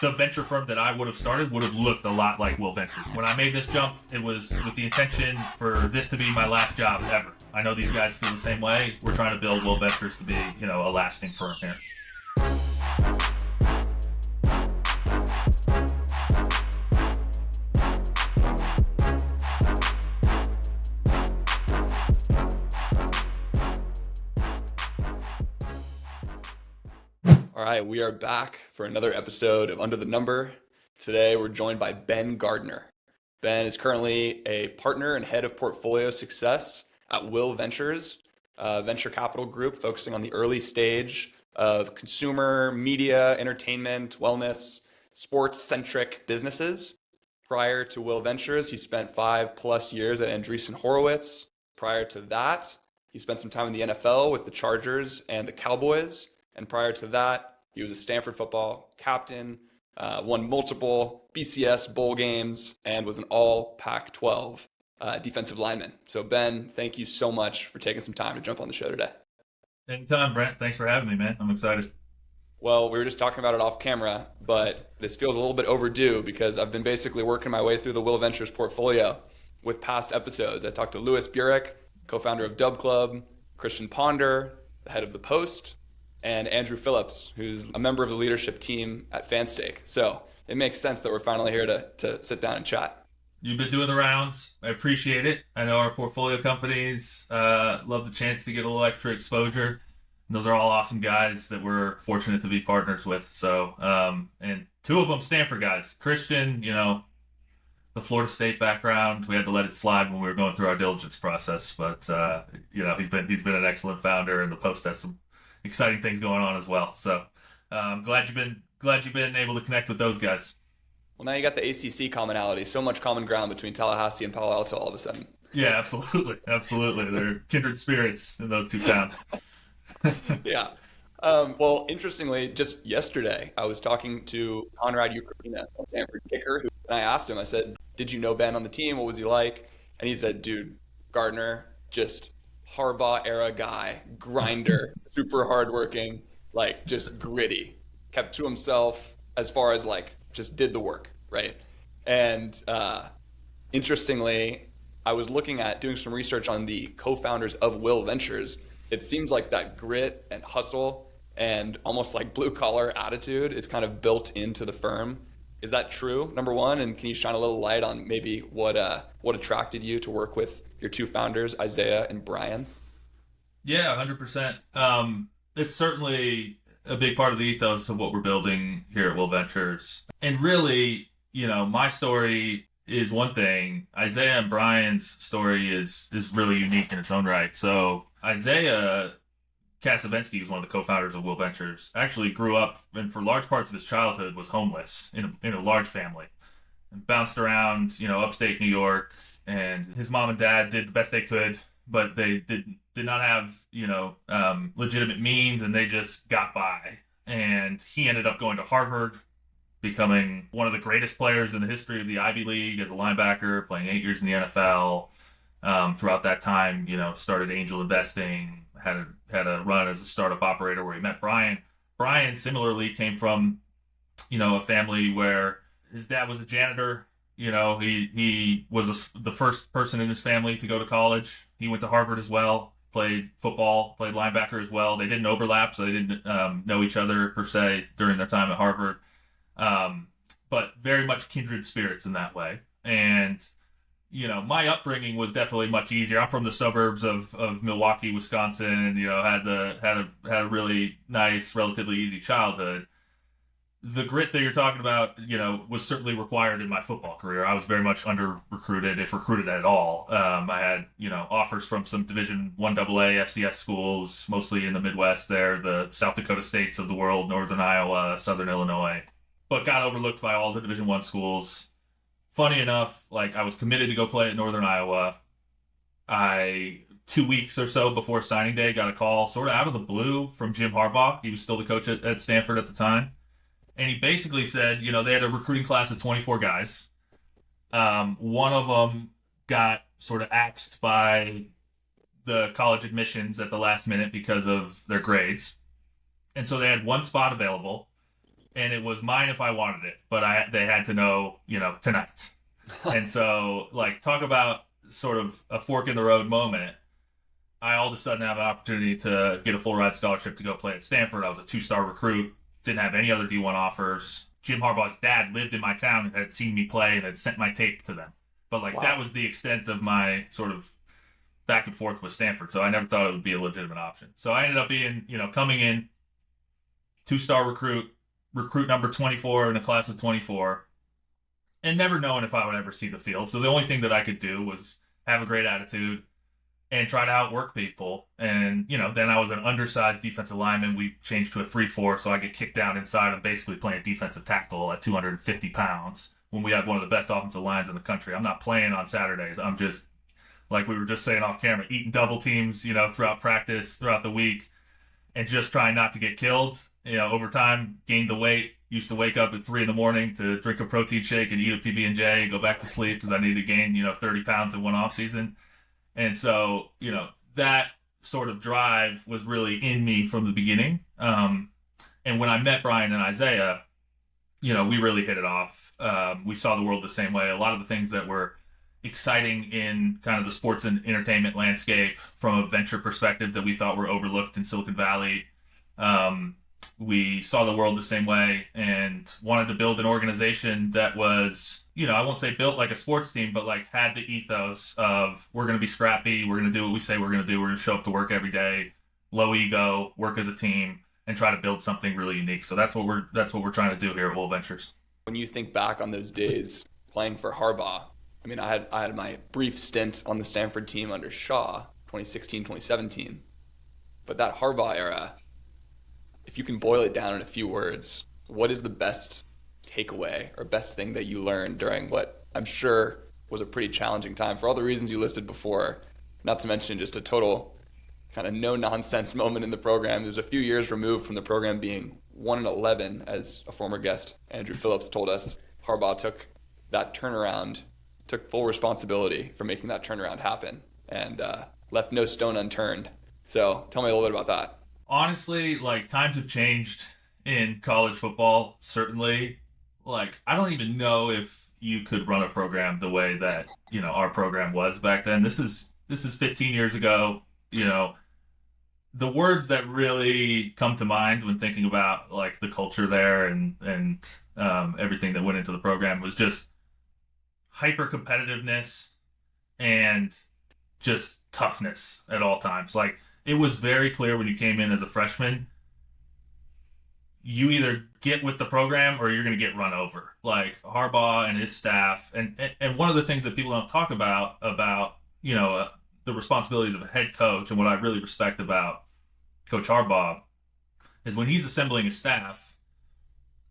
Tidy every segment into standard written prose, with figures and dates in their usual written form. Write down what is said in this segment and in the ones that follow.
the venture firm that I would have started would have looked a lot like Will Ventures. When I made this jump, it was with the intention for this to be my last job ever. I know these guys feel the same way. We're trying to build Will Ventures to be, a lasting firm here. All right, we are back for another episode of Under the Number. Today, we're joined by Ben Gardner. Ben is currently a partner and head of portfolio success at Will Ventures, a venture capital group focusing on the early stage of consumer, media, entertainment, wellness, sports-centric businesses. Prior to Will Ventures, he spent 5+ years at Andreessen Horowitz. Prior to that, he spent some time in the NFL with the Chargers and the Cowboys. And prior to that, he was a Stanford football captain, won multiple BCS bowl games, and was an all Pac-12 defensive lineman. So Ben, thank you so much for taking some time to jump on the show today. Anytime, Brent. Thanks for having me, man. I'm excited. Well, we were just talking about it off camera, but this feels a little bit overdue because I've been basically working my way through the Will Ventures portfolio with past episodes. I talked to Louis Burek, co-founder of Dub Club, Christian Ponder, the head of The Post, and Andrew Phillips, who's a member of the leadership team at Fanstake. So it makes sense that we're finally here to sit down and chat. You've been doing the rounds. I appreciate it. I know our portfolio companies love the chance to get a little extra exposure. And those are all awesome guys that we're fortunate to be partners with. So, and two of them Stanford guys. Christian, the Florida State background. We had to let it slide when we were going through our diligence process. But, he's been an excellent founder, and the Post has some exciting things going on as well. So I'm glad you've been able to connect with those guys. Well, now you got the ACC commonality, so much common ground between Tallahassee and Palo Alto all of a sudden. Yeah, absolutely. They're kindred spirits in those two towns. Yeah. Well, interestingly, just yesterday, I was talking to Conrad Ukraina, a Stanford kicker, and I asked him, I said, did you know Ben on the team? What was he like? And he said, dude, Gardner, just Harbaugh era guy, grinder, super hardworking, just gritty, kept to himself as far as just did the work, right? And interestingly, I was looking at doing some research on the co-founders of Will Ventures. It seems like that grit and hustle and almost like blue collar attitude is kind of built into the firm. Is that true, number one? And can you shine a little light on maybe what attracted you to work with your two founders, Isaiah and Brian? Yeah, 100%. It's certainly a big part of the ethos of what we're building here at Will Ventures. And really, my story is one thing. Isaiah and Brian's story is really unique in its own right. So Isaiah Kasavensky was one of the co-founders of Will Ventures. Actually grew up and for large parts of his childhood was homeless in a large family. And bounced around, upstate New York. And his mom and dad did the best they could, but they did not have, legitimate means, and they just got by. And he ended up going to Harvard, becoming one of the greatest players in the history of the Ivy League as a linebacker, playing 8 years in the NFL. Throughout that time, started angel investing, had a run as a startup operator where he met Brian. Brian similarly came from, a family where his dad was a janitor. He was the first person in his family to go to college. He went to Harvard as well, played football, played linebacker as well. They didn't overlap, so they didn't know each other per se during their time at Harvard. But very much kindred spirits in that way. And, my upbringing was definitely much easier. I'm from the suburbs of Milwaukee, Wisconsin, had a really nice, relatively easy childhood. The grit that you're talking about, was certainly required in my football career. I was very much under-recruited, if recruited at all. I had, offers from some Division I AA FCS schools, mostly in the Midwest there, the South Dakota states of the world, Northern Iowa, Southern Illinois, but got overlooked by all the Division I schools. Funny enough, I was committed to go play at Northern Iowa. 2 weeks or so before signing day, got a call sort of out of the blue from Jim Harbaugh. He was still the coach at Stanford at the time. And he basically said, they had a recruiting class of 24 guys. One of them got sort of axed by the college admissions at the last minute because of their grades. And so they had one spot available. and it was mine if I wanted it, but they had to know, tonight. And so, like, talk about sort of a fork in the road moment. I all of a sudden have an opportunity to get a full ride scholarship to go play at Stanford. I was a 2-star recruit, didn't have any other D1 offers. Jim Harbaugh's dad lived in my town and had seen me play and had sent my tape to them. But like, wow, that was the extent of my sort of back and forth with Stanford. So I never thought it would be a legitimate option. So I ended up being, coming in 2-star recruit number 24 in a class of 24, and never knowing if I would ever see the field. So the only thing that I could do was have a great attitude and try to outwork people. And, then I was an undersized defensive lineman. We changed to a 3-4, so I get kicked down inside. I'm basically playing defensive tackle at 250 pounds when we have one of the best offensive lines in the country. I'm not playing on Saturdays. I'm just, like we were just saying off camera, eating double teams, throughout practice, throughout the week, and just trying not to get killed. Over time, gained the weight, used to wake up at 3 a.m. to drink a protein shake and eat a PB&J, go back to sleep because I needed to gain, 30 pounds in one off season. And so, that sort of drive was really in me from the beginning. And when I met Brian and Isaiah, we really hit it off. We saw the world the same way. A lot of the things that were exciting in kind of the sports and entertainment landscape from a venture perspective that we thought were overlooked in Silicon Valley, we saw the world the same way and wanted to build an organization that was, I won't say built like a sports team, but like had the ethos of, we're going to be scrappy, we're going to do what we say we're going to do, we're going to show up to work every day, low ego, work as a team, and try to build something really unique. So that's what we're trying to do here at Wool Ventures. When you think back on those days playing for Harbaugh, I mean, I had my brief stint on the Stanford team under Shaw, 2016, 2017, but that Harbaugh era, if you can boil it down in a few words, what is the best takeaway or best thing that you learned during what I'm sure was a pretty challenging time for all the reasons you listed before, not to mention just a total kind of no-nonsense moment in the program. It was a few years removed from the program being 1-11, as a former guest, Andrew Phillips, told us. Harbaugh took that turnaround, took full responsibility for making that turnaround happen, and left no stone unturned. So tell me a little bit about that. Honestly, like, times have changed in college football, certainly. Like, I don't even know if you could run a program the way that, our program was back then. This is 15 years ago. The words that really come to mind when thinking about, like, the culture there and everything that went into the program was just hyper competitiveness and just toughness at all times. Like, it was very clear when you came in as a freshman, you either get with the program or you're going to get run over. Like, Harbaugh and his staff, and one of the things that people don't talk about the responsibilities of a head coach, and what I really respect about Coach Harbaugh, is when he's assembling his staff,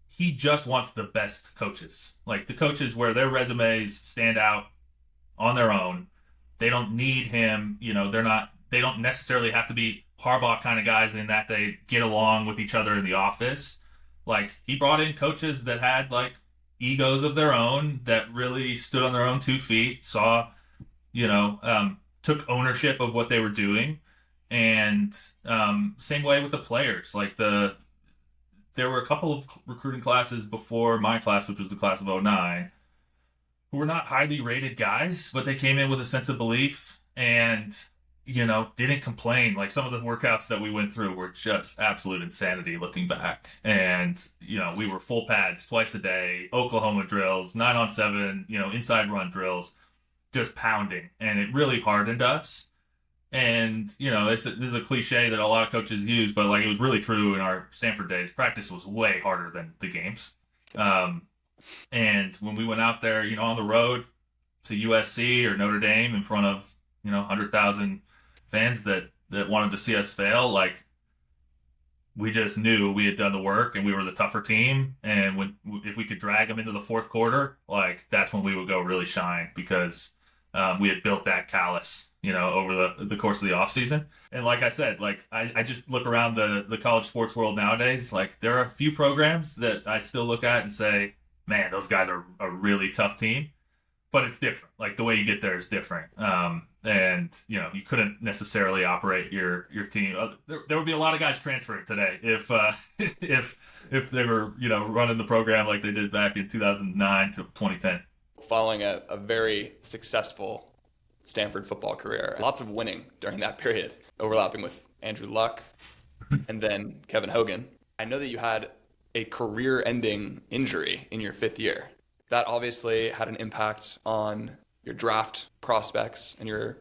he just wants the best coaches. Like, the coaches where their resumes stand out on their own. They don't need him, they don't necessarily have to be Harbaugh kind of guys in that they get along with each other in the office. Like, he brought in coaches that had, like, egos of their own, that really stood on their own 2 feet, took ownership of what they were doing. And same way with the players. Like, there were a couple of recruiting classes before my class, which was the class of 2009, who were not highly rated guys, but they came in with a sense of belief and didn't complain. Like, some of the workouts that we went through were just absolute insanity looking back. And, we were full pads twice a day, Oklahoma drills, 9-on-7, inside run drills, just pounding. And it really hardened us. And, this is a cliche that a lot of coaches use, but, like, it was really true in our Stanford days. Practice was way harder than the games. And when we went out there, on the road to USC or Notre Dame in front of, 100,000 fans that wanted to see us fail, like, we just knew we had done the work and we were the tougher team. And if we could drag them into the fourth quarter, like, that's when we would go really shine, because we had built that callus, over the course of the off season. And like I said, like, I just look around the college sports world nowadays, like, there are a few programs that I still look at and say, man, those guys are a really tough team, but it's different. Like, the way you get there is different. And, you couldn't necessarily operate your team. There would be a lot of guys transferring today if if they were, running the program like they did back in 2009 to 2010. Following a very successful Stanford football career, lots of winning during that period, overlapping with Andrew Luck and then Kevin Hogan. I know that you had a career-ending injury in your 5th year. That obviously had an impact on your draft prospects and your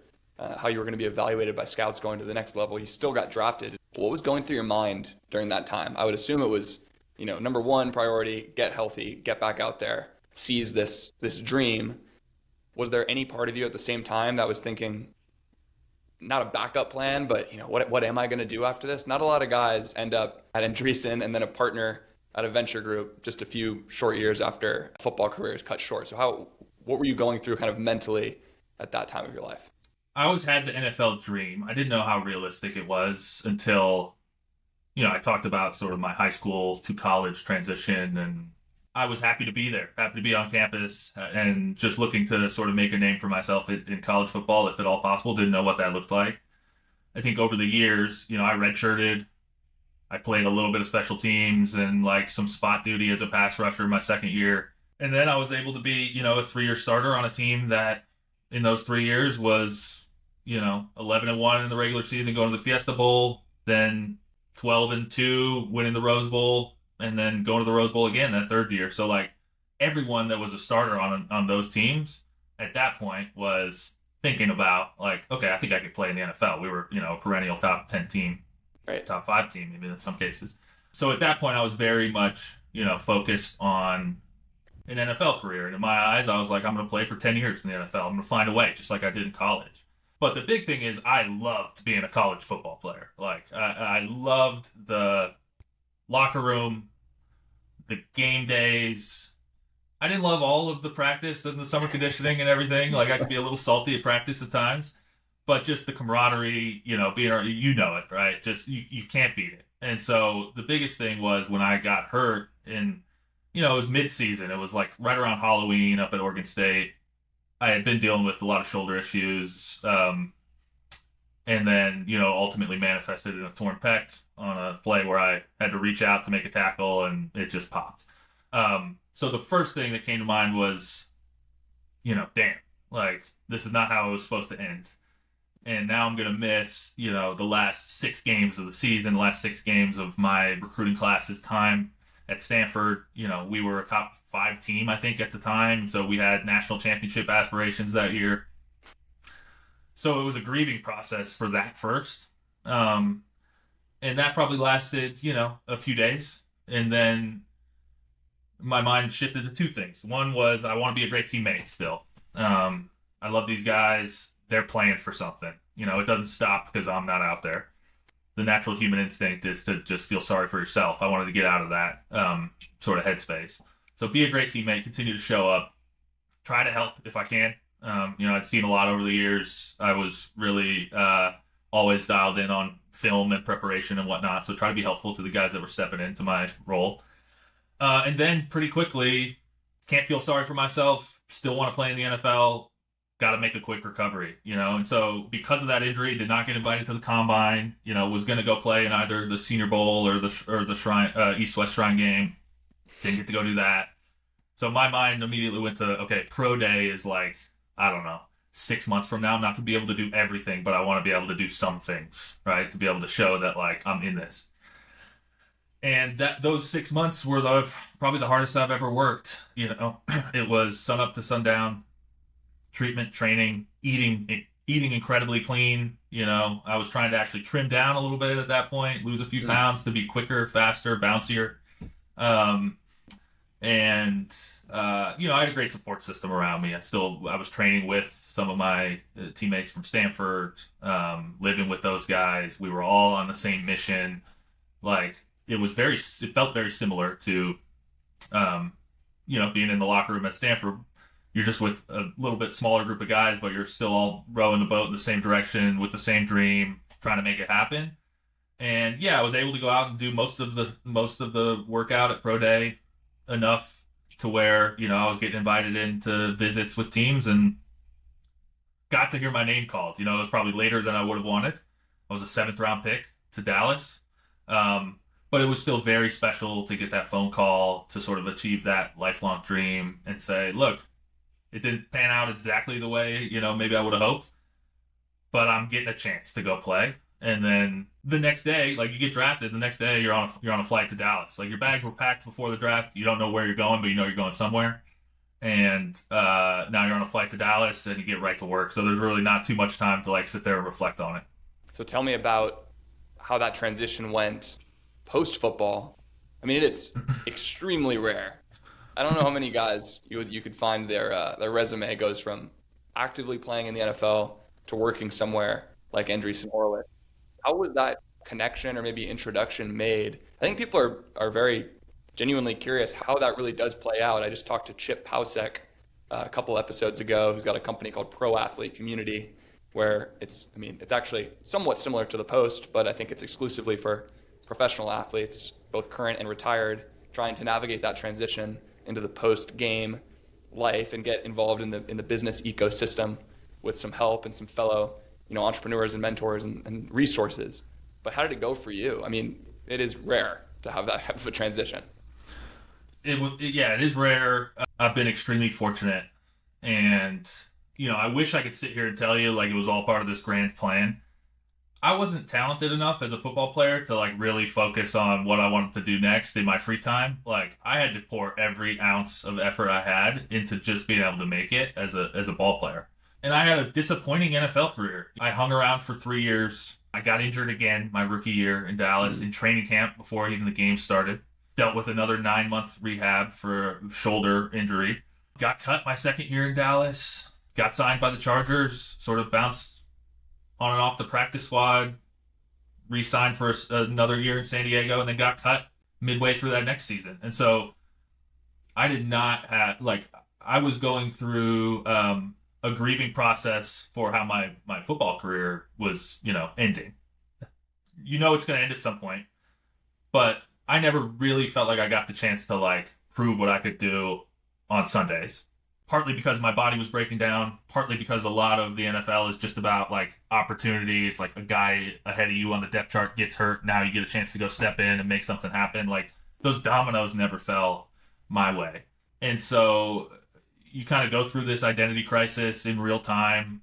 how you were going to be evaluated by scouts going to the next level. You still got drafted. What was going through your mind during that time? I would assume it was, number one priority, get healthy, get back out there, seize this dream. Was there any part of you at the same time that was thinking, not a backup plan, but what am I going to do after this? Not a lot of guys end up at Andreessen and then a partner at a venture group just a few short years after football career is cut short. So what were you going through kind of mentally at that time of your life? I always had the NFL dream. I didn't know how realistic it was until, I talked about sort of my high school to college transition, and I was happy to be there, happy to be on campus, and just looking to sort of make a name for myself in college football, if at all possible. Didn't know what that looked like. I think over the years, I redshirted. I played a little bit of special teams and like some spot duty as a pass rusher my 2nd year. And then I was able to be, a 3-year starter on a team that in those 3 years was, 11-1 in the regular season, going to the Fiesta Bowl, then 12-2, winning the Rose Bowl, and then going to the Rose Bowl again that 3rd year. So like everyone that was a starter on those teams at that point was thinking about like, okay, I think I could play in the NFL. We were, a perennial top 10 team, right? Top 5 team, even in some cases. So at that point, I was very much, focused on an NFL career. And in my eyes, I was like, I'm going to play for 10 years in the NFL. I'm going to find a way, just like I did in college. But the big thing is I loved being a college football player. Like, I loved the locker room, the game days. I didn't love all of the practice and the summer conditioning and everything. Like, I could be a little salty at practice at times. But just the camaraderie, being, it, right? Just, you can't beat it. And so the biggest thing was when I got hurt in, it was mid-season. It was like right around Halloween up at Oregon State. I had been dealing with a lot of shoulder issues, and then, ultimately manifested in a torn pec on a play where I had to reach out to make a tackle, and it just popped. So the first thing that came to mind was, damn, like, this is not how it was supposed to end. And now I'm going to miss, the last 6 games of the season, the last 6 games of my recruiting class's time at Stanford. We were a top 5 team, I think, at the time. So we had national championship aspirations that year. So it was a grieving process for that first. And that probably lasted, a few days. And then my mind shifted to 2 things. One was I want to be a great teammate still. I love these guys. They're playing for something. It doesn't stop because I'm not out there. The natural human instinct is to just feel sorry for yourself. I wanted to get out of that sort of headspace. So be a great teammate, continue to show up, try to help if I can. I'd seen a lot over the years. I was really always dialed in on film and preparation and whatnot. So try to be helpful to the guys that were stepping into my role. And then pretty quickly, can't feel sorry for myself, still want to play in the NFL, got to make a quick recovery, and so because of that injury, did not get invited to the combine, was going to go play in either the Senior Bowl or the Shrine East-West Shrine game. Didn't get to go do that. So my mind immediately went to, okay, pro day is like, I don't know, 6 months from now. I'm not going to be able to do everything, but I want to be able to do some things, right? To be able to show that like I'm in this. And those 6 months were probably the hardest I've ever worked. It was sun up to sundown. Treatment, training, eating incredibly clean. I was trying to actually trim down a little bit at that point, lose a few pounds to be quicker, faster, bouncier. I had a great support system around me. I was training with some of my teammates from Stanford, living with those guys. We were all on the same mission. Like it felt very similar to, being in the locker room at Stanford. You're just with a little bit smaller group of guys, but you're still all rowing the boat in the same direction with the same dream, trying to make it happen. And yeah, I was able to go out and do most of the workout at pro day enough to where, I was getting invited into visits with teams, and got to hear my name called. It was probably later than I would have wanted. I was a 7th-round pick to Dallas. But it was still very special to get that phone call to sort of achieve that lifelong dream and say, look, it didn't pan out exactly the way, maybe I would have hoped, but I'm getting a chance to go play. And then the next day, like, you get drafted, the next day you're on a flight to Dallas. Like, your bags were packed before the draft. You don't know where you're going, but you know you're going somewhere. And now you're on a flight to Dallas and you get right to work. So there's really not too much time to like sit there and reflect on it. So tell me about how that transition went post-football. I mean, it's extremely rare. I don't know how many guys you could find their resume goes from actively playing in the NFL to working somewhere like Andreessen Horowitz. How was that connection or maybe introduction made? I think people are very genuinely curious how that really does play out. I just talked to Chip Pausek a couple episodes ago, who's got a company called Pro Athlete Community, where it's actually somewhat similar to the Post, but I think it's exclusively for professional athletes, both current and retired, trying to navigate that transition into the post-game life and get involved in the business ecosystem with some help and some fellow entrepreneurs and mentors and resources. But how did it go for you? I mean, it is rare to have that type of a transition. It is rare. I've been extremely fortunate, and I wish I could sit here and tell you like it was all part of this grand plan. I wasn't talented enough as a football player to like really focus on what I wanted to do next in my free time. Like, I had to pour every ounce of effort I had into just being able to make it as a ball player. And I had a disappointing NFL career. I hung around for 3 years. I got injured again my rookie year in Dallas in training camp before even the game started. Dealt with another 9-month rehab for a shoulder injury. Got cut my second year in Dallas. Got signed by the Chargers. Sort of bounced on and off the practice squad. Re-signed for another year in San Diego, and then got cut midway through that next season. And so I did not have, I was going through a grieving process for how my football career was, ending. It's going to end at some point. But I never really felt like I got the chance to, prove what I could do on Sundays. Partly because my body was breaking down, partly because a lot of the NFL is just about, opportunity. It's like a guy ahead of you on the depth chart gets hurt. Now you get a chance to go step in and make something happen. Those dominoes never fell my way. And so you kind of go through this identity crisis in real time.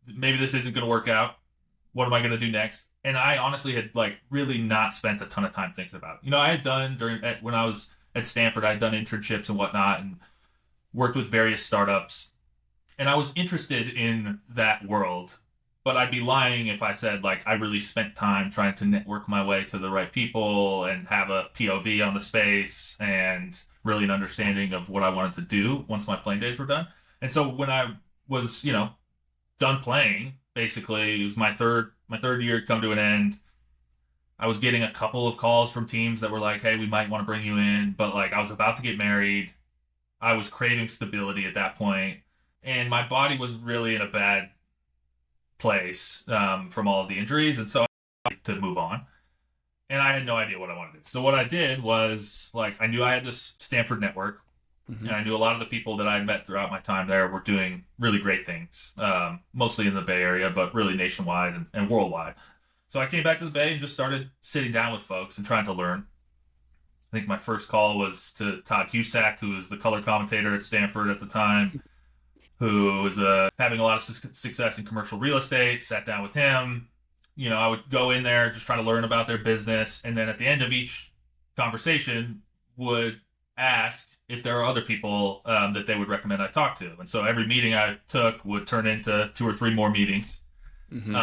Maybe this isn't going to work out. What am I going to do next? And I honestly had really not spent a ton of time thinking about it. I had done when I was at Stanford, I had done internships and whatnot and worked with various startups. And I was interested in that world, but I'd be lying if I said I really spent time trying to network my way to the right people and have a POV on the space and really an understanding of what I wanted to do once my playing days were done. And so when I was, done playing, basically it was my third year had come to an end. I was getting a couple of calls from teams that were like, hey, we might want to bring you in. But I was about to get married. I was craving stability at that point. And my body was really in a bad place from all of the injuries. And so I had to move on. And I had no idea what I wanted to do. So what I did was, I knew I had this Stanford network. Mm-hmm. And I knew a lot of the people that I had met throughout my time there were doing really great things, mostly in the Bay Area, but really nationwide and worldwide. So I came back to the Bay and just started sitting down with folks and trying to learn. I think my first call was to Todd Husak, who was the color commentator at Stanford at the time, who was having a lot of success in commercial real estate. Sat down with him. I would go in there, just try to learn about their business. And then at the end of each conversation would ask if there are other people that they would recommend I talk to. And so every meeting I took would turn into 2 or 3 more meetings. Mm-hmm.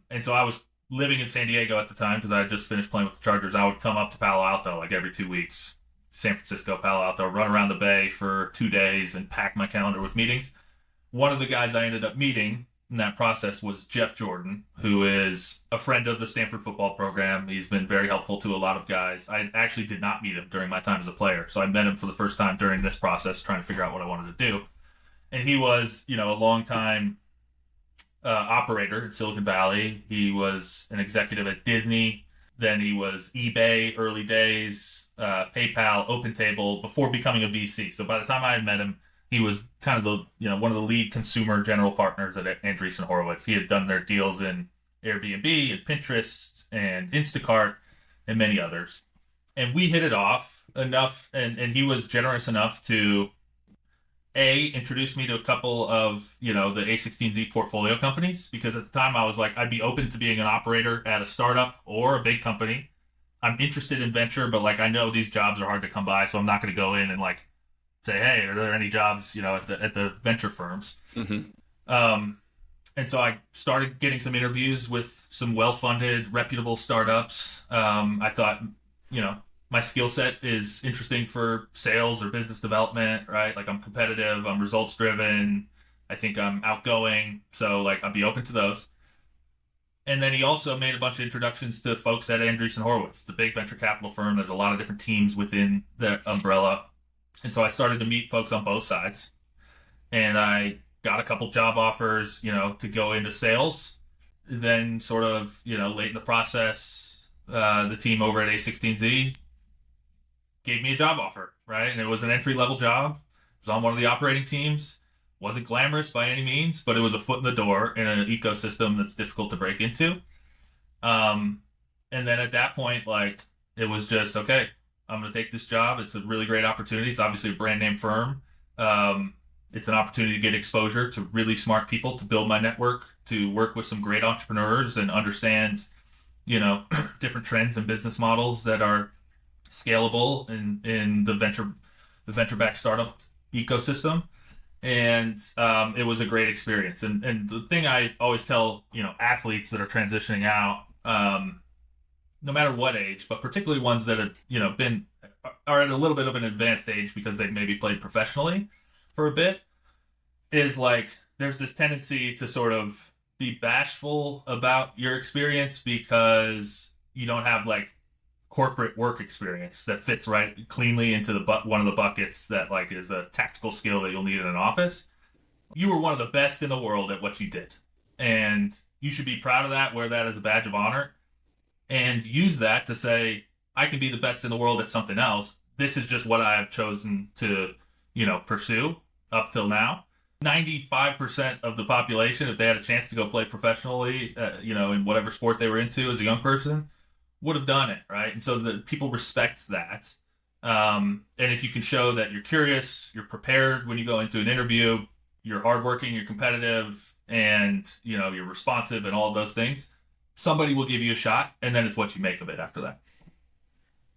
And so I was living in San Diego at the time because I had just finished playing with the Chargers. I would come up to Palo Alto every 2 weeks. San Francisco, Palo Alto, run around the Bay for 2 days and pack my calendar with meetings. One of the guys I ended up meeting in that process was Jeff Jordan, who is a friend of the Stanford football program. He's been very helpful to a lot of guys. I actually did not meet him during my time as a player, so I met him for the first time during this process, trying to figure out what I wanted to do. And he was, a long-time operator in Silicon Valley. He was an executive at Disney. Then he was eBay, early days, PayPal, OpenTable, before becoming a VC. So by the time I had met him, He was kind of one of the lead consumer general partners at Andreessen Horowitz. He had done their deals in Airbnb and Pinterest and Instacart and many others. And we hit it off enough, and he was generous enough to introduce me to a couple of, the A16Z portfolio companies, because at the time I was like, I'd be open to being an operator at a startup or a big company. I'm interested in venture, but like I know these jobs are hard to come by, so I'm not going to go in and like say, hey, are there any jobs, at the venture firms? Mm-hmm. And so I started getting some interviews with some well-funded, reputable startups. I thought, my skill set is interesting for sales or business development, right? Like I'm competitive, I'm results-driven, I think I'm outgoing, so like I'd be open to those. And then he also made a bunch of introductions to folks at Andreessen Horowitz. It's a big venture capital firm. There's a lot of different teams within the umbrella. And so I started to meet folks on both sides. And I got a couple job offers, to go into sales. Then sort of, late in the process, the team over at A16Z gave me a job offer, right? And it was an entry-level job. It was on one of the operating teams. Wasn't glamorous by any means, but it was a foot in the door in an ecosystem that's difficult to break into. And then at that point, like, it was just, okay, I'm going to take this job. It's a really great opportunity. It's obviously a brand name firm. It's an opportunity to get exposure to really smart people, to build my network, to work with some great entrepreneurs and understand, different trends and business models that are scalable in the venture-backed startup ecosystem. And it was a great experience. And the thing I always tell, athletes that are transitioning out, no matter what age, but particularly ones that have, are at a little bit of an advanced age because they've maybe played professionally for a bit, is like there's this tendency to sort of be bashful about your experience because you don't have like corporate work experience that fits right cleanly into one of the buckets that like is a tactical skill that you'll need in an office. You were one of the best in the world at what you did, and you should be proud of that, wear that as a badge of honor, and use that to say, I can be the best in the world at something else. This is just what I have chosen to, pursue up till now. 95% of the population, if they had a chance to go play professionally, in whatever sport they were into as a young person, would have done it, right? And so the people respect that. And if you can show that you're curious, you're prepared when you go into an interview, you're hardworking, you're competitive, and you're responsive and all of those things, somebody will give you a shot, and then it's what you make of it after that.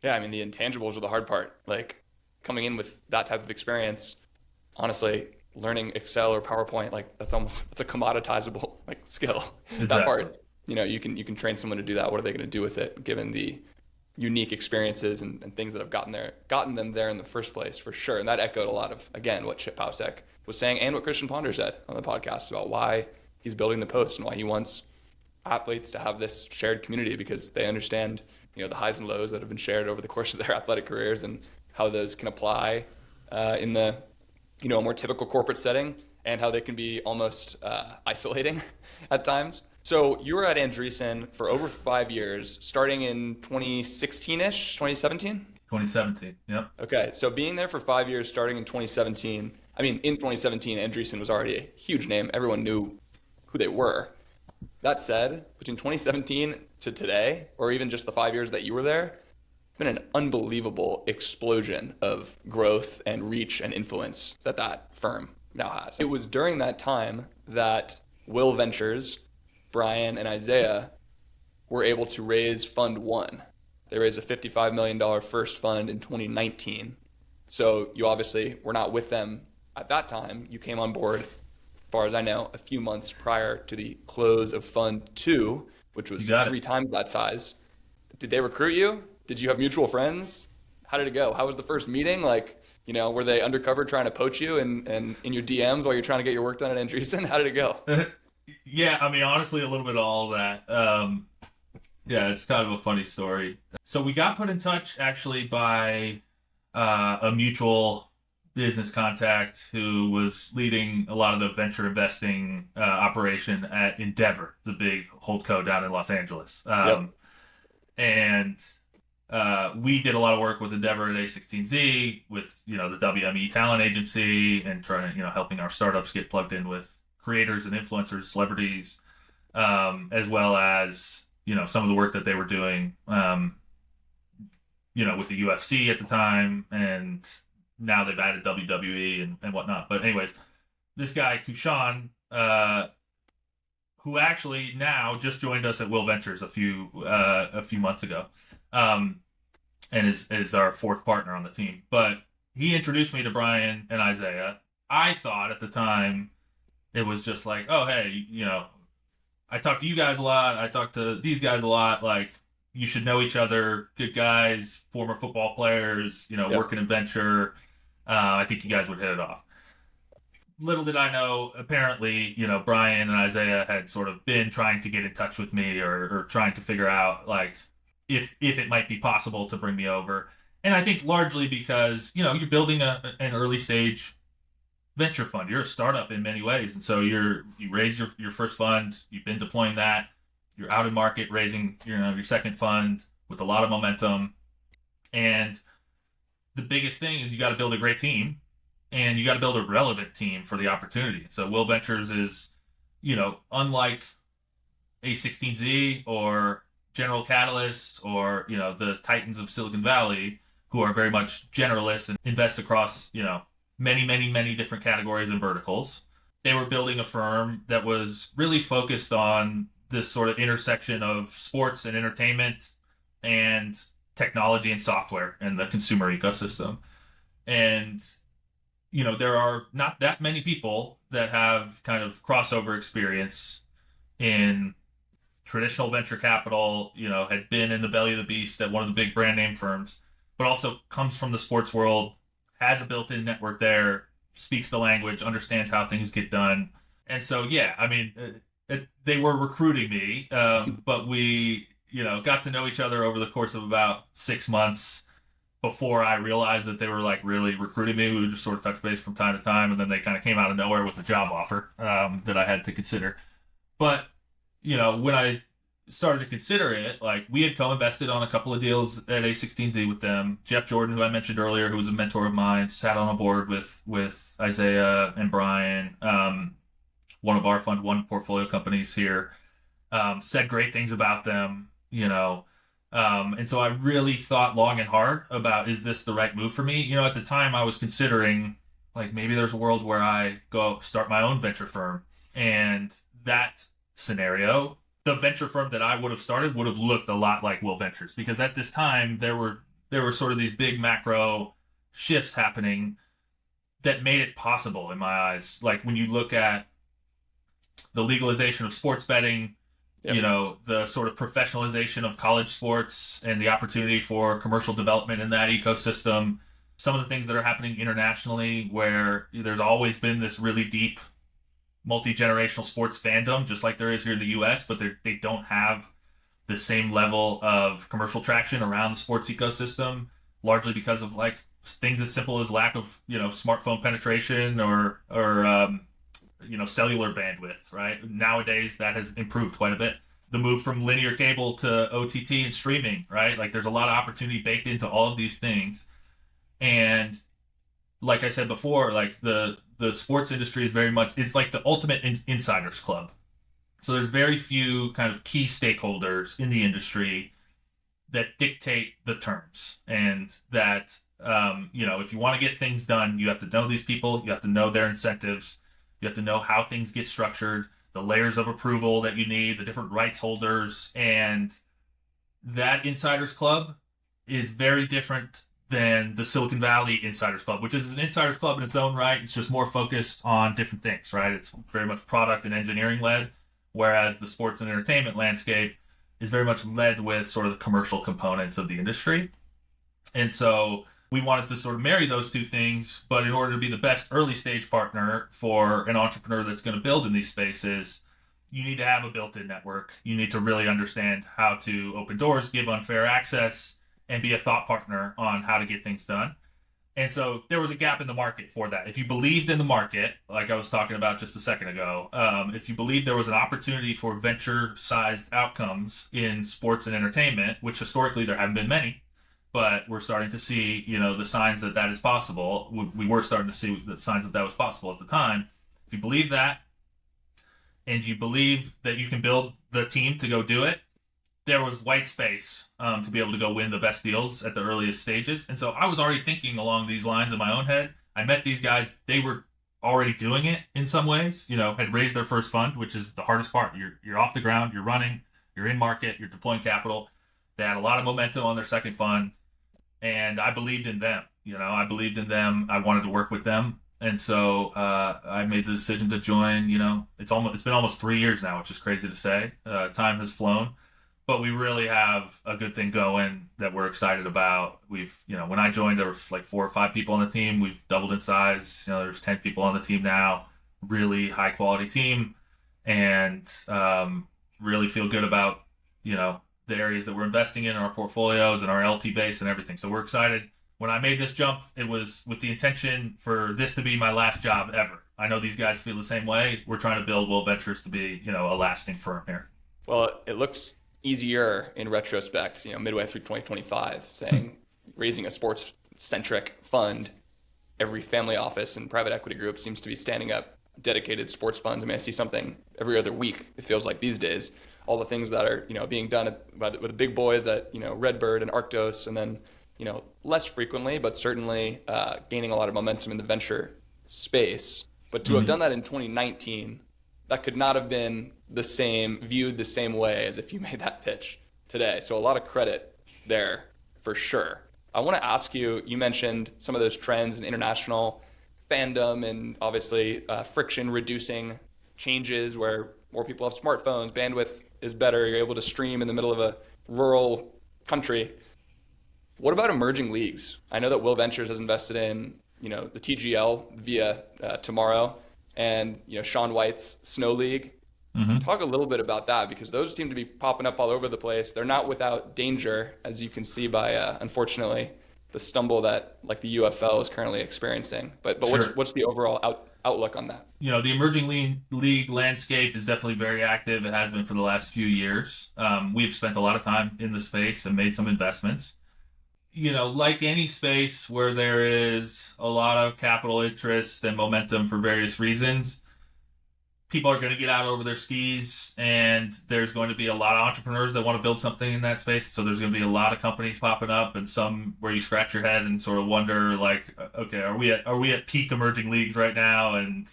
Yeah, I mean, the intangibles are the hard part. Like coming in with that type of experience, honestly, learning Excel or PowerPoint, like that's a commoditizable like skill. Exactly. That part, you can train someone to do that. What are they going to do with it, given the unique experiences and things that have gotten them there in the first place, for sure. And that echoed a lot of, again, what Chip Pausek was saying and what Christian Ponder said on the podcast about why he's building the Post and why he wants athletes to have this shared community, because they understand, the highs and lows that have been shared over the course of their athletic careers and how those can apply in the, a more typical corporate setting, and how they can be almost isolating at times. So you were at Andreessen for over 5 years, starting in 2016-ish, 2017? 2017, yeah. Okay, so being there for 5 years, starting in 2017, in 2017, Andreessen was already a huge name. Everyone knew who they were. That said, between 2017 to today, or even just the 5 years that you were there, been an unbelievable explosion of growth and reach and influence that firm now has. It was during that time that Will Ventures, Brian, and Isaiah were able to raise Fund 1. They raised a $55 million first fund in 2019. So you obviously were not with them at that time. You came on board, as far as I know, a few months prior to the close of Fund 2, which was 3 times that size. Did they recruit you? Did you have mutual friends? How did it go? How was the first meeting? Like, were they undercover trying to poach you and in your DMs while you're trying to get your work done at Andreessen? How did it go? Yeah, honestly, a little bit of all of that. Yeah, it's kind of a funny story. So we got put in touch actually by a mutual business contact who was leading a lot of the venture investing operation at Endeavor, the big holdco down in Los Angeles. And We did a lot of work with Endeavor at A16Z, with the WME talent agency, and trying helping our startups get plugged in with creators and influencers, celebrities, as well as some of the work that they were doing, with the UFC at the time, and now they've added WWE and whatnot. But anyways, this guy Kushan, who actually now just joined us at Will Ventures a few months ago, and is our fourth partner on the team. But he introduced me to Brian and Isaiah. I thought at the time it was just like, oh hey, I talk to you guys a lot. I talk to these guys a lot. Like, you should know each other. Good guys, former football players. Yep. Working in venture. I think you guys would hit it off. Little did I know, apparently, Brian and Isaiah had sort of been trying to get in touch with me or trying to figure out, like, if it might be possible to bring me over. And I think largely because, you're building an early stage venture fund. You're a startup in many ways. And so you raised your first fund, you've been deploying that, you're out in market raising, your second fund with a lot of momentum. And the biggest thing is you got to build a great team. And you got to build a relevant team for the opportunity. So Will Ventures is, unlike A16Z or General Catalyst or, the Titans of Silicon Valley, who are very much generalists and invest across, many, many, many different categories and verticals. They were building a firm that was really focused on this sort of intersection of sports and entertainment and technology and software and the consumer ecosystem. And there are not that many people that have kind of crossover experience in traditional venture capital, had been in the belly of the beast at one of the big brand name firms, but also comes from the sports world, has a built-in network there, speaks the language, understands how things get done. And so, yeah, I mean, they were recruiting me, but we, got to know each other over the course of about 6 months. Before I realized that they were like really recruiting me. We would just sort of touch base from time to time, and then they kind of came out of nowhere with a job offer that I had to consider. But when I started to consider it, like, we had co-invested on a couple of deals at A16Z with them. Jeff Jordan, who I mentioned earlier, who was a mentor of mine, sat on a board with Isaiah and Brian, one of our Fund One portfolio companies here, said great things about them, and so I really thought long and hard about, is this the right move for me? At the time I was considering, like, maybe there's a world where I go start my own venture firm. And that scenario, the venture firm that I would have started would have looked a lot like Will Ventures, because at this time there were sort of these big macro shifts happening that made it possible in my eyes. Like, when you look at the legalization of sports betting, yep, the sort of professionalization of college sports and the opportunity for commercial development in that ecosystem, some of the things that are happening internationally, where there's always been this really deep multi-generational sports fandom, just like there is here in the US, but they don't have the same level of commercial traction around the sports ecosystem, largely because of, like, things as simple as lack of, smartphone penetration or cellular bandwidth, right? Nowadays, that has improved quite a bit. The move from linear cable to OTT and streaming, right? Like, there's a lot of opportunity baked into all of these things. And like I said before, like, the sports industry is very much, it's like the ultimate insiders club. So there's very few kind of key stakeholders in the industry that dictate the terms. And that, if you want to get things done, you have to know these people, you have to know their incentives, you have to know how things get structured, the layers of approval that you need, the different rights holders. And that insiders club is very different than the Silicon Valley Insiders Club, which is an insiders club in its own right. It's just more focused on different things, right? It's very much product and engineering led, whereas the sports and entertainment landscape is very much led with sort of the commercial components of the industry. And so we wanted to sort of marry those two things, but in order to be the best early stage partner for an entrepreneur that's going to build in these spaces, you need to have a built-in network. You need to really understand how to open doors, give unfair access, and be a thought partner on how to get things done. And so there was a gap in the market for that. If you believed in the market, like I was talking about just a second ago, if you believed there was an opportunity for venture-sized outcomes in sports and entertainment, which historically there haven't been many, but we're starting to see, the signs that that is possible. We were starting to see the signs that that was possible at the time. If you believe that, and you believe that you can build the team to go do it, there was white space to be able to go win the best deals at the earliest stages. And so I was already thinking along these lines in my own head. I met these guys. They were already doing it in some ways, had raised their first fund, which is the hardest part. You're off the ground, you're running, you're in market, you're deploying capital. They had a lot of momentum on their second fund, and I believed in them. I believed in them. I wanted to work with them. And so I made the decision to join. It's been almost 3 years now, which is crazy to say. Time has flown, but we really have a good thing going that we're excited about. When I joined, there was like 4 or 5 people on the team. We've doubled in size. There's 10 people on the team now. Really high quality team, and really feel good about the areas that we're investing in our portfolios and our LP base and everything. So we're excited. When I made this jump, it was with the intention for this to be my last job ever. I know these guys feel the same way. We're trying to build Will Ventures to be, a lasting firm here. Well, it looks easier in retrospect, midway through 2025, saying raising a sports-centric fund. Every family office and private equity group seems to be standing up dedicated sports funds. I see something every other week, it feels like these days. All the things that are, being done with the big boys at, Redbird and Arctos, and then, less frequently, but certainly gaining a lot of momentum in the venture space. But to have done that in 2019, that could not have been viewed the same way as if you made that pitch today. So a lot of credit there for sure. I want to ask you, you mentioned some of those trends in international fandom and obviously friction reducing changes where more people have smartphones, bandwidth is better, you're able to stream in the middle of a rural country. What about emerging leagues? I know that Will Ventures has invested in, the TGL via Tomorrow and, Shaun White's Snow League. Talk a little bit about that, because those seem to be popping up all over the place. They're not without danger, as you can see by, unfortunately, the stumble that like the UFL is currently experiencing. But Sure. what's the overall outlook on that? The emerging league landscape is definitely very active. It has been for the last few years. We've spent a lot of time in the space and made some investments. Like any space where there is a lot of capital interest and momentum for various reasons, people are going to get out over their skis, and there's going to be a lot of entrepreneurs that want to build something in that space. So there's going to be a lot of companies popping up, and some where you scratch your head and sort of wonder, like, okay, are we at peak emerging leagues right now? And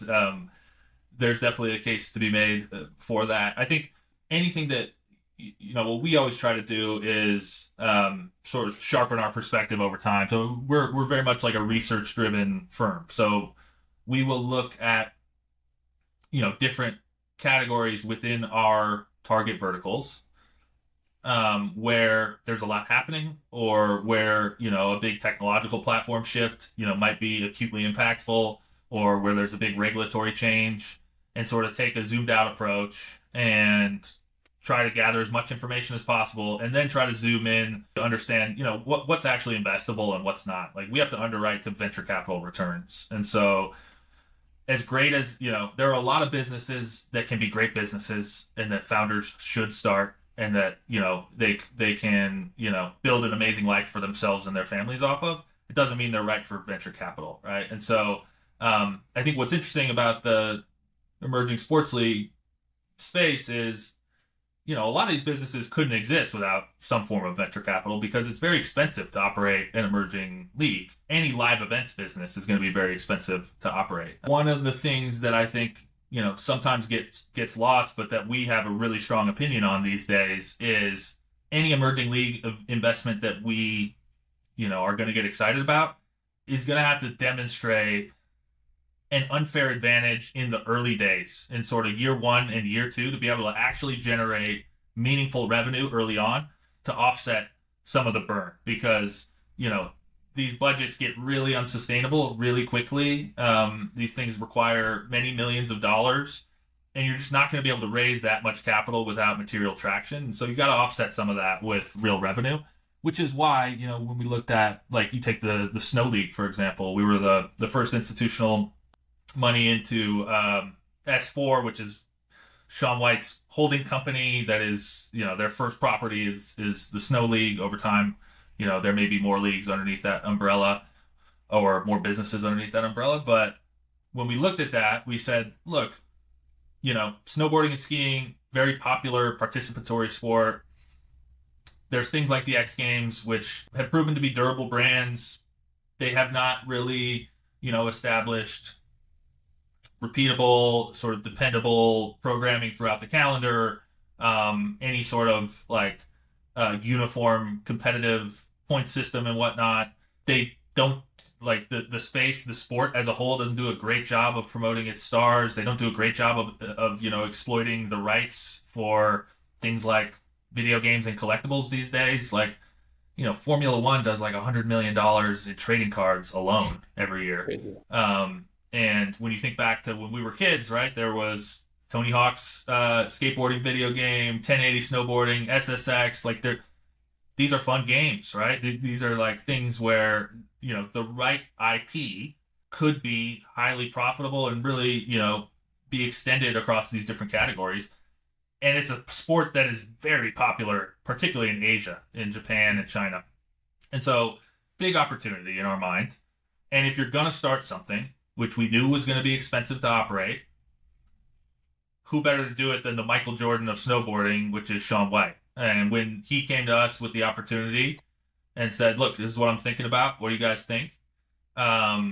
there's definitely a case to be made for that. I think anything that what we always try to do is sort of sharpen our perspective over time. So we're very much like a research-driven firm. So we will look at different categories within our target verticals where there's a lot happening, or where a big technological platform shift might be acutely impactful, or where there's a big regulatory change, and sort of take a zoomed out approach and try to gather as much information as possible, and then try to zoom in to understand what's actually investable and what's not. Like, we have to underwrite to venture capital returns. And so as great as, there are a lot of businesses that can be great businesses and that founders should start, and that, they can, build an amazing life for themselves and their families off of. It doesn't mean they're right for venture capital, right? And so I think what's interesting about the emerging sports league space is, a lot of these businesses couldn't exist without some form of venture capital, because it's very expensive to operate an emerging league. Any live events business is going to be very expensive to operate. One of the things that I think, sometimes gets lost, but that we have a really strong opinion on these days, is any emerging league of investment that we, are going to get excited about is going to have to demonstrate an unfair advantage in the early days, in sort of year 1 and year 2, to be able to actually generate meaningful revenue early on to offset some of the burn, because these budgets get really unsustainable really quickly. These things require many millions of dollars, and you're just not going to be able to raise that much capital without material traction. So you got to offset some of that with real revenue, which is why when we looked at, like, you take the Snow League, for example, we were the first institutional money into S4, which is Shaun White's holding company. That is, their first property is the Snow League. Over time, there may be more leagues underneath that umbrella or more businesses underneath that umbrella. But when we looked at that, we said, look, snowboarding and skiing, very popular participatory sport. There's things like the X Games, which have proven to be durable brands. They have not really, established repeatable, sort of dependable programming throughout the calendar, any sort of uniform competitive point system and whatnot. They don't the sport as a whole doesn't do a great job of promoting its stars. They don't do a great job of exploiting the rights for things like video games and collectibles these days. Formula One does $100 million in trading cards alone every year. And when you think back to when we were kids, right, there was Tony Hawk's skateboarding video game, 1080 snowboarding, SSX. These are fun games, right? These are things where the right IP could be highly profitable and really be extended across these different categories. And it's a sport that is very popular, particularly in Asia, in Japan and China. And so, big opportunity in our mind. And if you're going to start something, which we knew was going to be expensive to operate, who better to do it than the Michael Jordan of snowboarding, which is Shaun White. And when he came to us with the opportunity and said, look, this is what I'm thinking about. What do you guys think? That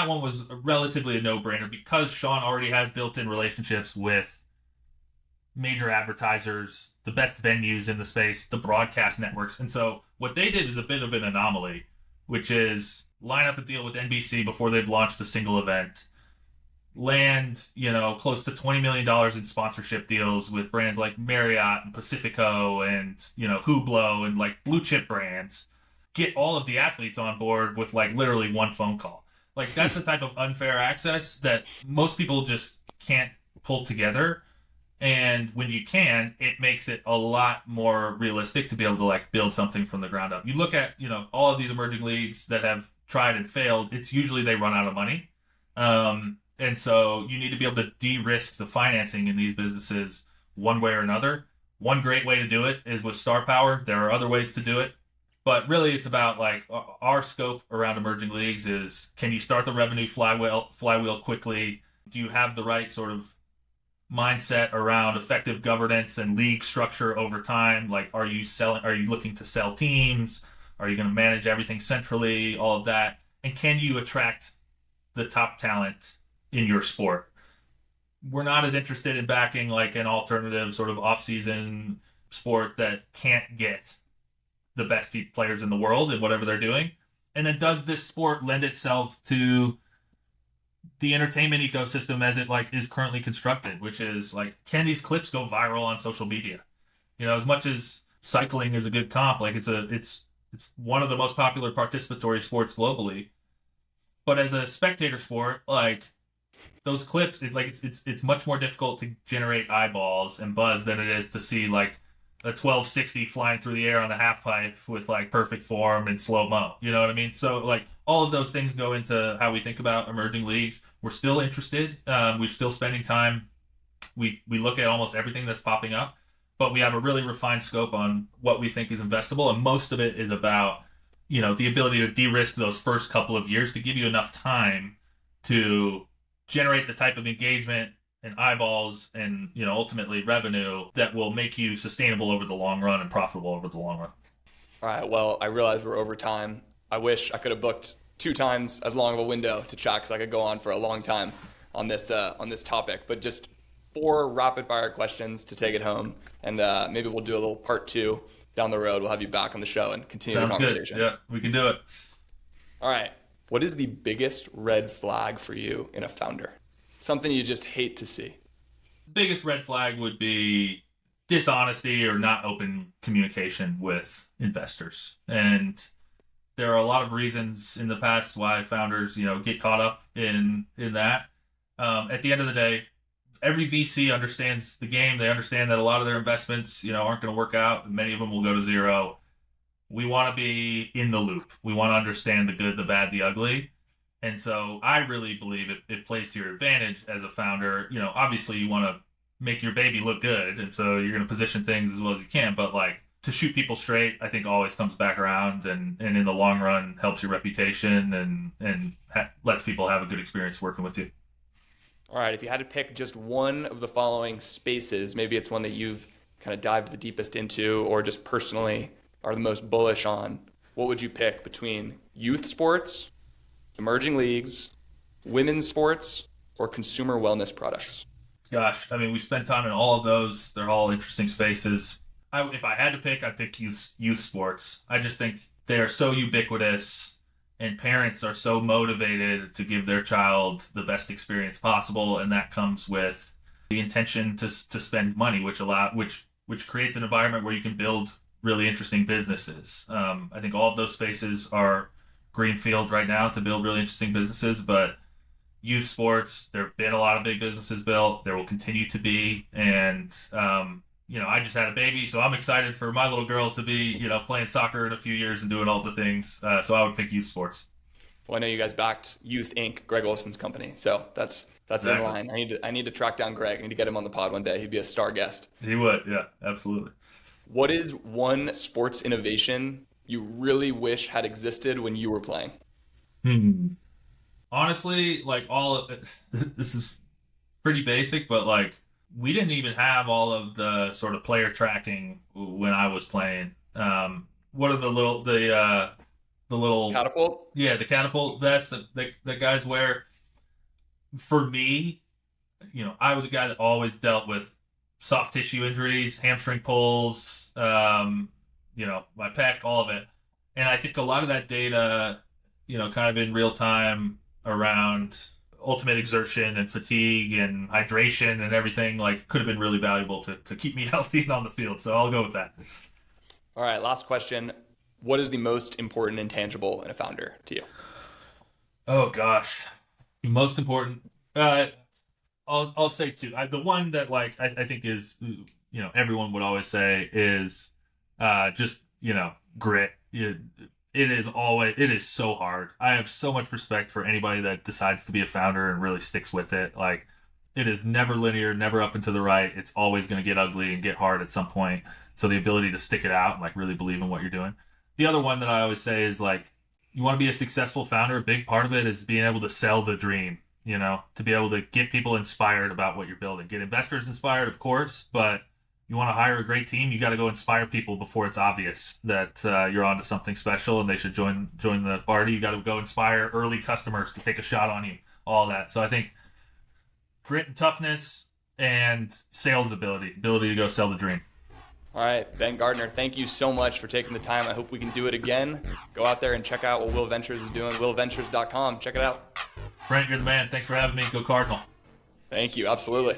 one was relatively a no-brainer because Shaun already has built-in relationships with major advertisers, the best venues in the space, the broadcast networks. And so what they did is a bit of an anomaly, which is line up a deal with NBC before they've launched a single event, land, close to $20 million in sponsorship deals with brands like Marriott and Pacifico and, Hublot and blue chip brands, get all of the athletes on board with literally one phone call. That's the type of unfair access that most people just can't pull together. And when you can, it makes it a lot more realistic to be able to build something from the ground up. You look at, all of these emerging leagues that have tried and failed, it's usually they run out of money. And so you need to be able to de-risk the financing in these businesses one way or another. One great way to do it is with star power. There are other ways to do it. But really it's about our scope around emerging leagues is, can you start the revenue flywheel quickly? Do you have the right sort of mindset around effective governance and league structure over time? Are you looking to sell teams? Are you going to manage everything centrally? All of that. And can you attract the top talent in your sport? We're not as interested in backing an alternative sort of off-season sport that can't get the best players in the world in whatever they're doing. And then does this sport lend itself to the entertainment ecosystem as it is currently constructed, which is can these clips go viral on social media? As much as cycling is a good comp, it's one of the most popular participatory sports globally. But as a spectator sport, those clips, it's much more difficult to generate eyeballs and buzz than it is to see a 1260 flying through the air on the half pipe with perfect form and slow mo. You know what I mean? So all of those things go into how we think about emerging leagues. We're still interested. We're still spending time. We look at almost everything that's popping up, but we have a really refined scope on what we think is investable, and most of it is about the ability to de-risk those first couple of years to give you enough time to generate the type of engagement and eyeballs and ultimately revenue that will make you sustainable over the long run and profitable over the long run. All right. Well, I realize we're over time. I wish I could have booked 2 times as long of a window to chat because I could go on for a long time on this topic. But just 4 rapid fire questions to take it home, and maybe we'll do a little part 2 down the road. We'll have you back on the show and continue the conversation. Good. Yeah, we can do it. All right. What is the biggest red flag for you in a founder? Something you just hate to see. Biggest red flag would be dishonesty or not open communication with investors. And there are a lot of reasons in the past why founders, get caught up in that. At the end of the day, every VC understands the game. They understand that a lot of their investments, aren't going to work out. Many of them will go to zero. We want to be in the loop. We want to understand the good, the bad, the ugly. And so I really believe it plays to your advantage as a founder. Obviously you want to make your baby look good. And so you're going to position things as well as you can. But to shoot people straight, I think always comes back around, and in the long run helps your reputation and lets people have a good experience working with you. All right, if you had to pick just one of the following spaces, maybe it's one that you've kind of dived the deepest into or just personally are the most bullish on, what would you pick between youth sports, emerging leagues, women's sports, or consumer wellness products? Gosh, I mean, we spent time in all of those. They're all interesting spaces. If I had to pick, I'd pick youth sports. I just think they are so ubiquitous, and parents are so motivated to give their child the best experience possible, and that comes with the intention to spend money, which creates an environment where you can build really interesting businesses. I think all of those spaces are greenfield right now to build really interesting businesses, but youth sports, there have been a lot of big businesses built. There will continue to be, and I just had a baby, so I'm excited for my little girl to be, playing soccer in a few years and doing all the things. So I would pick youth sports. Well, I know you guys backed Youth Inc., Greg Olson's company, so that's exactly. In line. I need to track down Greg. I need to get him on the pod one day. He'd be a star guest. He would, yeah, absolutely. What is one sports innovation you really wish had existed when you were playing? Honestly, this is pretty basic, but we didn't even have all of the sort of player tracking when I was playing. What are the little catapult? Yeah, the catapult vests that guys wear. For me, I was a guy that always dealt with soft tissue injuries, hamstring pulls, my pec, all of it. And I think a lot of that data, kind of in real time around ultimate exertion and fatigue and hydration and everything, could have been really valuable to keep me healthy and on the field. So I'll go with that. All right, last question. What is the most important intangible in a founder to you? Oh gosh, most important. I'll say two. The one that I think is everyone would always say is just grit. It is so hard. I have so much respect for anybody that decides to be a founder and really sticks with it. It is never linear, never up and to the right. It's always going to get ugly and get hard at some point. So the ability to stick it out and really believe in what you're doing. The other one that I always say is you want to be a successful founder. A big part of it is being able to sell the dream, to be able to get people inspired about what you're building. Get investors inspired, of course, but you want to hire a great team, you got to go inspire people before it's obvious that you're onto something special and they should join the party. You got to go inspire early customers to take a shot on you, all that. So I think grit and toughness and sales ability to go sell the dream. All right, Ben Gardner, thank you so much for taking the time. I hope we can do it again. Go out there and check out what Will Ventures is doing, willventures.com. Check it out. Brent, you're the man. Thanks for having me. Go Cardinal. Thank you. Absolutely.